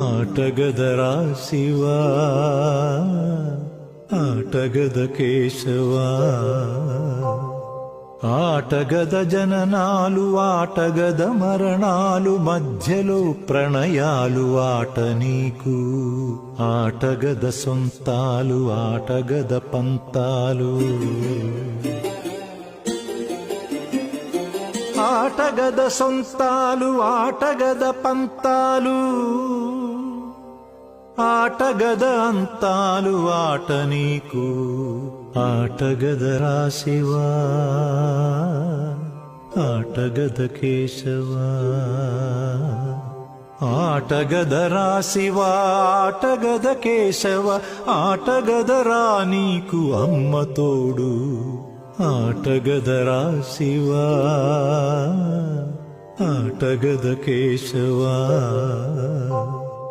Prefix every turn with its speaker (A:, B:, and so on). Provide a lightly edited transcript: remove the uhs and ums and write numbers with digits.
A: ఆటగదరా శివా, ఆటగద కేశవా. ఆటగద జననాలు, ఆటగద మరణాలు, మధ్యలో ప్రణయాలు ఆట నీకు. ఆటగద సొంతాలు, ఆటగద పంతాలు. ఆటగద సొంతాలు, ఆటగద పంతాలు, ఆటగద అంతాలు ఆట నీకు. ఆటగదరా శివా, ఆటగద కేశవా. ఆటగదరా శివా, ఆటగద కేశవ. ఆటగదరా నీకు అమ్మ తోడు. ఆటగదరా శివా, ఆటగద కేశవా.